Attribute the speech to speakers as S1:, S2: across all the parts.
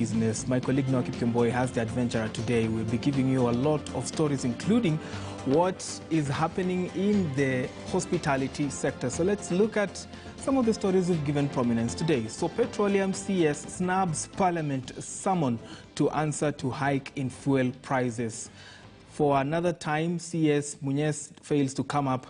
S1: Business. My colleague Noah Kipkemboi has the adventurer today. We'll be giving you a lot of stories, including what is happening in the hospitality sector. So let's look at some of the stories we've given prominence today. So Petroleum CS snubs Parliament summon to answer to hike in fuel prices. For another time, CS Munyes fails to come up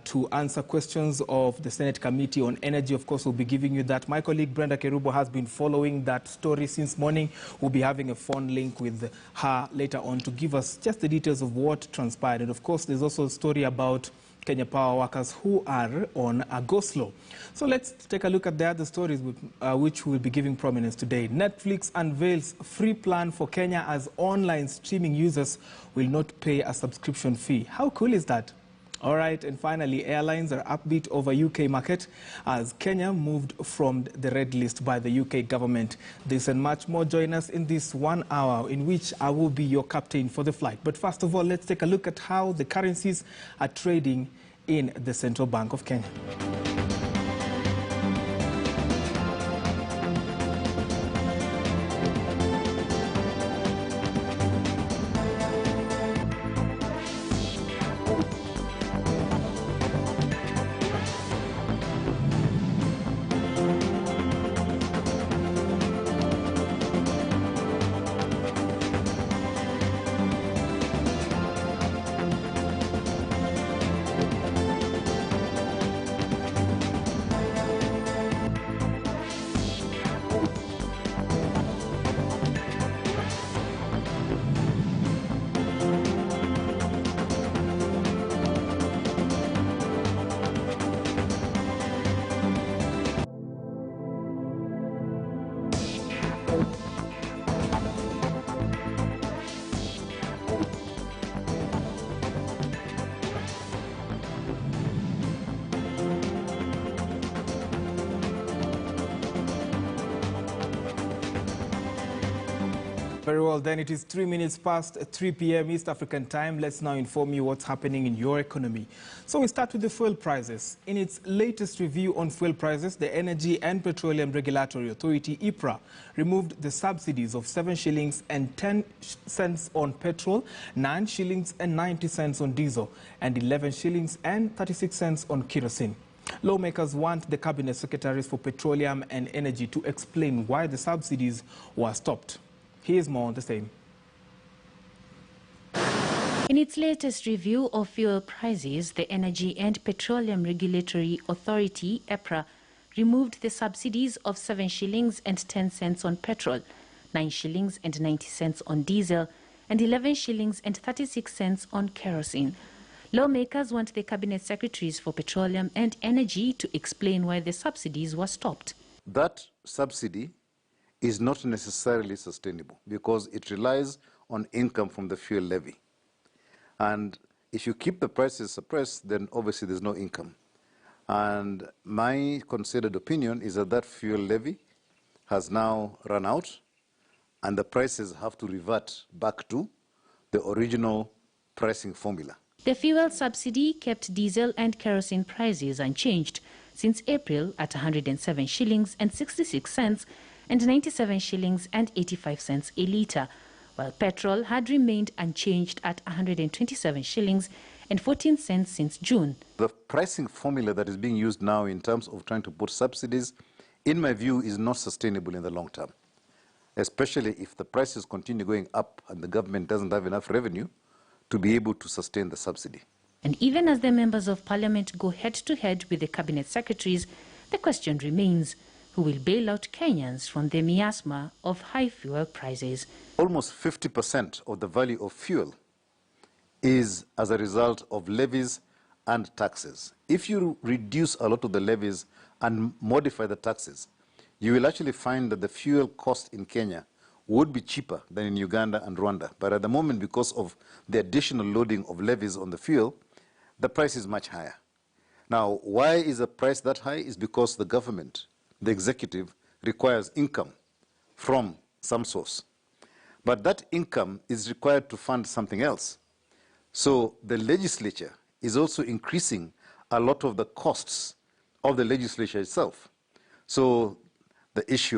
S1: to answer questions of the Senate Committee on Energy. Of course, we'll be giving you that. My colleague Brenda Kerubo has been following that story since morning. We'll be having a phone link with her later on to give us just the details of what transpired. And of course, there's also a story about Kenya Power workers who are on a go-slow. So let's take a look at the other stories which we'll be giving prominence today. Netflix unveils free plan for Kenya as online streaming users will not pay a subscription fee. How cool is that? All right, and finally, airlines are upbeat over UK market as Kenya moved from the red list by the UK government. This and much more. Join us in this 1 hour in which I will be your captain for the flight. But first of all, let's take a look at how the currencies are trading in the Central Bank of Kenya. Very well, then it is 3 minutes past 3 p.m. East African time. Let's now inform you what's happening in your economy. So we start with the fuel prices. In its latest review on fuel prices, the Energy and Petroleum Regulatory Authority, EPRA, removed the subsidies of 7 shillings and 10 cents on petrol, 9 shillings and 90 cents on diesel, and 11 shillings and 36 cents on kerosene. Lawmakers want the Cabinet Secretaries for Petroleum and Energy to explain why the subsidies were stopped. Here's more on the same.
S2: In its latest review of fuel prices, the Energy and Petroleum Regulatory Authority, EPRA, removed the subsidies of 7 shillings and 10 cents on petrol, 9 shillings and 90 cents on diesel, and 11 shillings and 36 cents on kerosene. Lawmakers want the Cabinet Secretaries for Petroleum and Energy to explain why the subsidies were stopped.
S3: That subsidy is not necessarily sustainable because it relies on income from the fuel levy. And if you keep the prices suppressed, then obviously there's no income. And my considered opinion is that that fuel levy has now run out and the prices have to revert back to the original pricing formula.
S2: The fuel subsidy kept diesel and kerosene prices unchanged since April at 107 shillings and 66 cents and 97 shillings and 85 cents a litre, while petrol had remained unchanged at 127 shillings and 14 cents since June.
S3: The pricing formula that is being used now in terms of trying to put subsidies, in my view, is not sustainable in the long term, especially if the prices continue going up and the government doesn't have enough revenue to be able to sustain the subsidy.
S2: And even as the members of parliament go head-to-head with the cabinet secretaries, the question remains, who will bail out Kenyans from the miasma of high fuel prices?
S3: Almost 50% of the value of fuel is as a result of levies and taxes. If you reduce a lot of the levies and modify the taxes, you will actually find that the fuel cost in Kenya would be cheaper than in Uganda and Rwanda. But at the moment, because of the additional loading of levies on the fuel, the price is much higher. Now, why is the price that high? Is because the government, the executive, requires income from some source. But that income is required to fund something else. So the legislature is also increasing a lot of the costs of the legislature itself. So the issue